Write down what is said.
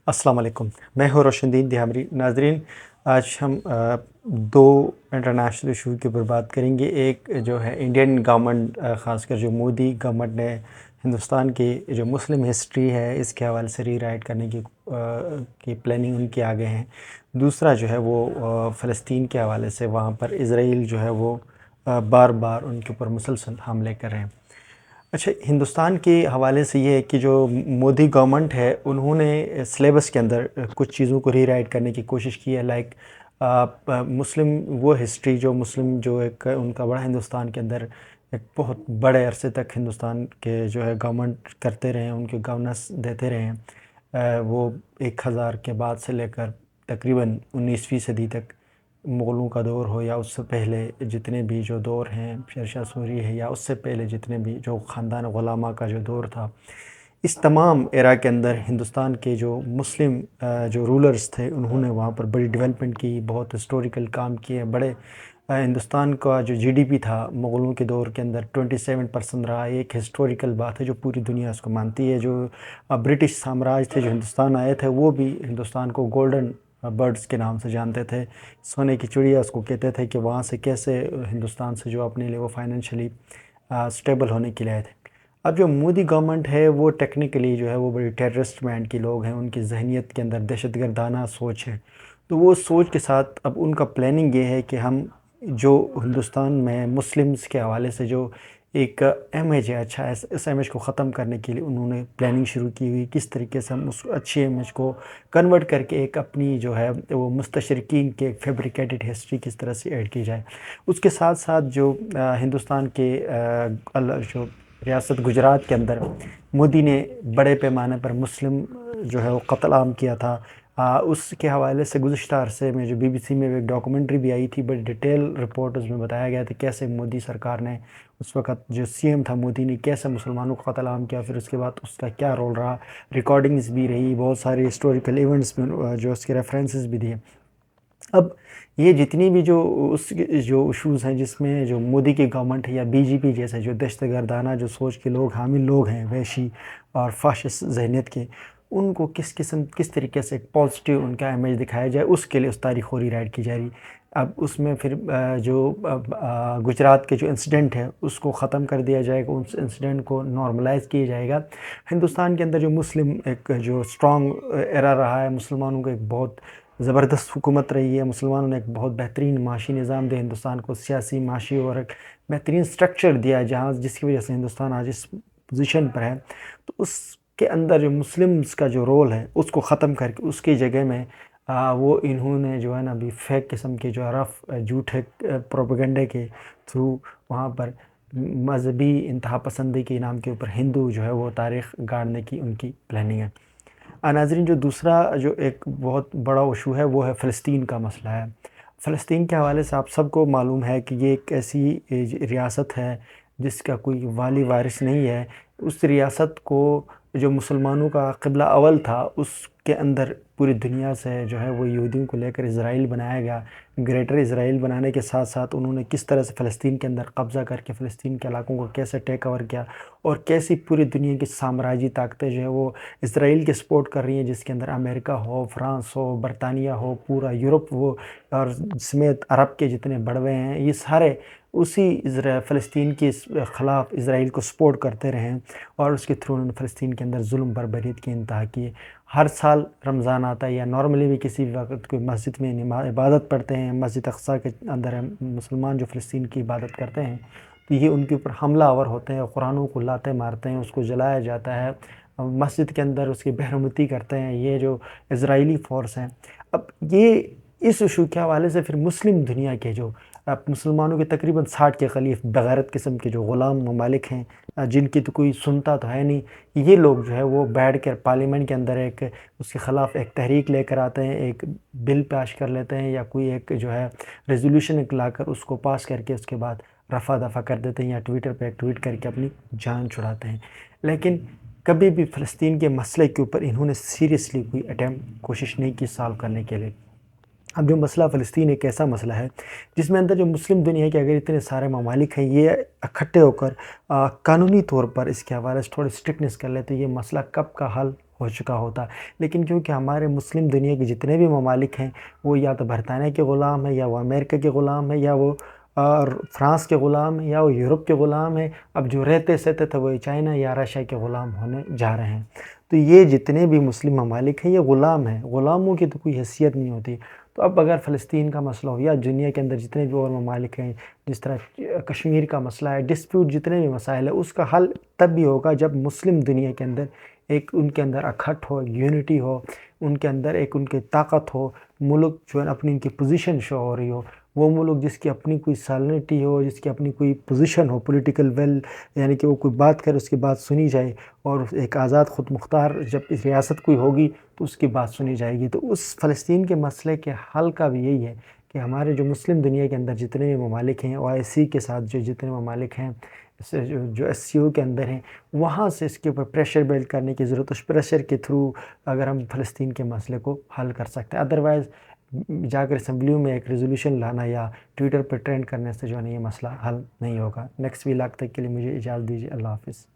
السلام علیکم، میں ہوں روشن دین دیہامری۔ ناظرین، آج ہم دو انٹرنیشنل ایشو کے اوپر بات کریں گے۔ ایک جو ہے انڈین گورنمنٹ، خاص کر جو مودی گورنمنٹ نے ہندوستان کی جو مسلم ہسٹری ہے اس کے حوالے سے ری رائٹ کرنے کی پلاننگ ان کی آگے ہیں۔ دوسرا جو ہے وہ فلسطین کے حوالے سے، وہاں پر اسرائیل جو ہے وہ بار بار ان کے اوپر مسلسل حملے کر رہے ہیں۔ اچھا، ہندوستان کے حوالے سے یہ ہے کہ جو مودی گورنمنٹ ہے انہوں نے سلیبس کے اندر کچھ چیزوں کو ری رائٹ کرنے کی کوشش کی ہے، لائک مسلم وہ ہسٹری جو مسلم جو ایک ان کا بڑا ہندوستان کے اندر ایک بہت بڑے عرصے تک ہندوستان کے جو ہے گورنمنٹ کرتے رہے ہیں، ان کے گورننس دیتے رہے ہیں، وہ 1000 کے بعد سے لے کر تقریباً 19ویں صدی تک، مغلوں کا دور ہو یا اس سے پہلے جتنے بھی جو دور ہیں، شرشا سوری ہے، یا اس سے پہلے جتنے بھی جو خاندان غلامہ کا جو دور تھا، اس تمام ایرا کے اندر ہندوستان کے جو مسلم جو رولرز تھے انہوں نے وہاں پر بڑی ڈیولپمنٹ کی، بہت ہسٹوریکل کام کیے، بڑے ہندوستان کا جو جی ڈی پی تھا مغلوں کے دور کے اندر 27% رہا۔ ایک ہسٹوریکل بات ہے جو پوری دنیا اس کو مانتی ہے۔ جو برٹش سامراج تھے جو ہندوستان آئے تھے، وہ بھی ہندوستان کو گولڈن برڈز کے نام سے جانتے تھے، سونے کی چڑیا اس کو کہتے تھے، کہ وہاں سے کیسے ہندوستان سے جو اپنے لیے وہ فائنینشلی سٹیبل ہونے کے لیے آئے تھے۔ اب جو مودی گورنمنٹ ہے وہ ٹیکنیکلی جو ہے وہ بڑی ٹیررسٹ مائنڈ کے لوگ ہیں، ان کی ذہنیت کے اندر دہشت گردانہ سوچ ہے۔ تو وہ سوچ کے ساتھ اب ان کا پلاننگ یہ ہے کہ ہم جو ہندوستان میں مسلمز کے حوالے سے جو ایک امیج ہے، اچھا اس امیج کو ختم کرنے کے لیے انہوں نے پلاننگ شروع کی ہوئی، کس طریقے سے ہم اس اچھی امیج کو کنورٹ کر کے ایک اپنی جو ہے وہ مستشرقین کے ایک فیبریکیٹڈ ہسٹری کس طرح سے ایڈ کی جائے۔ اس کے ساتھ ساتھ جو ہندوستان کے جو ریاست گجرات کے اندر مودی نے بڑے پیمانے پر مسلم جو ہے وہ قتل عام کیا تھا، اس کے حوالے سے گزشتہ عرصے میں جو بی بی سی میں ایک ڈاکومنٹری بھی آئی تھی، بڑی ڈیٹیل رپورٹ اس میں بتایا گیا تھا کیسے مودی سرکار نے اس وقت جو سی ایم تھا مودی نے کیسے مسلمانوں کو قتل عام کیا، پھر اس کے بعد اس کا کیا رول رہا، ریکارڈنگز بھی رہی، بہت سارے ہسٹوریکل ایونٹس میں جو اس کے ریفرنسز بھی دیے۔ اب یہ جتنی بھی جو جو ایشوز ہیں جس میں جو مودی کی گورنمنٹ ہے یا بی جے پی جیسے جو دہشت گردانہ جو سوچ کے لوگ حامل لوگ ہیں، وحشی اور فاشسٹ ذہنیت کے، ان کو کس طریقے سے ایک پازیٹیو ان کا امیج دکھایا جائے، اس کے لیے اس تاریخ کو ری رائٹ کی جا رہی۔ اب اس میں پھر جو گجرات کے جو انسیڈنٹ ہے اس کو ختم کر دیا جائے گا، اس انسیڈنٹ کو نارملائز کیا جائے گا۔ ہندوستان کے اندر جو مسلم ایک جو اسٹرانگ ایرا رہا ہے، مسلمانوں کا ایک بہت زبردست حکومت رہی ہے، مسلمانوں نے ایک بہت بہترین معاشی نظام دیا ہندوستان کو، سیاسی، معاشی اور ایک بہترین سٹرکچر دیا ہے جس کی وجہ سے ہندوستان آج اس پوزیشن پر ہے۔ تو اس کے اندر جو مسلمز کا جو رول ہے اس کو ختم کر کے اس کی جگہ میں وہ انہوں نے جو ہے نا ابھی فیک قسم کے جو رف جھوٹے پروپیگنڈے کے تھرو وہاں پر مذہبی انتہا پسندی کے نام کے اوپر ہندو جو ہے وہ تاریخ گاڑنے کی ان کی پلاننگ ہے۔ ناظرین، جو دوسرا جو ایک بہت بڑا ایشو ہے وہ ہے فلسطین کا مسئلہ ہے۔ فلسطین کے حوالے سے آپ سب کو معلوم ہے کہ یہ ایک ایسی ریاست ہے جس کا کوئی والی وارث نہیں ہے۔ اس ریاست کو جو مسلمانوں کا قبلہ اول تھا، اس کے اندر پوری دنیا سے جو ہے وہ یہودیوں کو لے کر اسرائیل بنایا گیا۔ گریٹر اسرائیل بنانے کے ساتھ ساتھ انہوں نے کس طرح سے فلسطین کے اندر قبضہ کر کے فلسطین کے علاقوں کو کیسے ٹیک اوور کیا، اور کیسی پوری دنیا کی سامراجی طاقتیں جو ہے وہ اسرائیل کے سپورٹ کر رہی ہیں، جس کے اندر امریکہ ہو، فرانس ہو، برطانیہ ہو، پورا یورپ ہو، اور سمیت عرب کے جتنے بڑوے ہیں، یہ سارے اسی فلسطین کے خلاف اسرائیل کو سپورٹ کرتے رہے ہیں، اور اس کے تھرو انہوں نے فلسطین کے اندر ظلم بربریت کی انتہا کی۔ ہر سال رمضان آتا ہے یا نارملی بھی کسی وقت کوئی مسجد میں عبادت پڑھتے ہیں، مسجد اقصیٰ کے اندر مسلمان جو فلسطین کی عبادت کرتے ہیں، تو یہ ان کے اوپر حملہ آور ہوتے ہیں، قرآنوں کو لاتے مارتے ہیں، اس کو جلایا جاتا ہے، مسجد کے اندر اس کی بہرمتی کرتے ہیں یہ جو اسرائیلی فورس ہیں۔ اب یہ اس ایشو کے حوالے سے پھر مسلم دنیا کے جو مسلمانوں کے تقریباً 60 کے قریب بغیرت قسم کے جو غلام ممالک ہیں، جن کی تو کوئی سنتا تو ہے نہیں، یہ لوگ جو ہے وہ بیٹھ کر پارلیمنٹ کے اندر ایک اس کے خلاف ایک تحریک لے کر آتے ہیں، ایک بل پاس کر لیتے ہیں، یا کوئی ایک جو ہے ریزولوشن لا کر اس کو پاس کر کے اس کے بعد رفع دفع کر دیتے ہیں، یا ٹویٹر پہ ایک ٹویٹ کر کے اپنی جان چھڑاتے ہیں۔ لیکن کبھی بھی فلسطین کے مسئلے کے اوپر انہوں نے سیریسلی کوئی کوشش نہیں کی سالو کرنے کے لیے۔ اب جو مسئلہ فلسطین ایک ایسا مسئلہ ہے جس میں اندر جو مسلم دنیا کے اگر اتنے سارے ممالک ہیں، یہ اکٹھے ہو کر قانونی طور پر اس کے حوالے سے تھوڑی اسٹرکٹنس کر لیں تو یہ مسئلہ کب کا حل ہو چکا ہوتا، لیکن کیونکہ ہمارے مسلم دنیا کے جتنے بھی ممالک ہیں وہ یا تو برطانیہ کے غلام ہیں، یا وہ امریکہ کے غلام ہیں، یا وہ فرانس کے غلام ہیں، یا وہ یورپ کے غلام ہیں۔ اب جو رہتے سہتے تھے وہ چائنا یا رشیا کے غلام ہونے جا رہے ہیں۔ تو یہ جتنے بھی مسلم ممالک ہیں یہ غلام ہیں، غلاموں کی تو کوئی حیثیت نہیں ہوتی۔ تو اب اگر فلسطین کا مسئلہ ہو یا دنیا کے اندر جتنے بھی اور ممالک ہیں، جس طرح کشمیر کا مسئلہ ہے، ڈسپیوٹ جتنے بھی مسائل ہیں، اس کا حل تب بھی ہوگا جب مسلم دنیا کے اندر ایک ان کے اندر اکھٹ ہو، یونٹی ہو، ان کے اندر ایک ان کی طاقت ہو، ملک جو ہے اپنی ان کی پوزیشن شو ہو رہی ہو، وہ ملک جس کی اپنی کوئی سالنٹی ہو، جس کی اپنی کوئی پوزیشن ہو، پولیٹیکل ویل، یعنی کہ وہ کوئی بات کرے اس کی بات سنی جائے، اور ایک آزاد خود مختار جب اس ریاست کوئی ہوگی تو اس کی بات سنی جائے گی۔ تو اس فلسطین کے مسئلے کے حل کا بھی یہی ہے کہ ہمارے جو مسلم دنیا کے اندر جتنے بھی ممالک ہیں، OIC کے ساتھ جو جتنے ممالک ہیں، جو SCO کے اندر ہیں، وہاں سے اس کے اوپر پریشر بلڈ کرنے کی ضرورت، اس پریشر کے تھرو اگر ہم فلسطین کے مسئلے کو حل کر سکتے ہیں۔ ادروائز جا کر اسمبلیوں میں ایک ریزولوشن لانا یا ٹویٹر پہ ٹرینڈ کرنے سے جو ہے نا یہ مسئلہ حل نہیں ہوگا۔ نیکسٹ ویلاگ تک کے لیے مجھے اجازت دیجیے، اللہ حافظ۔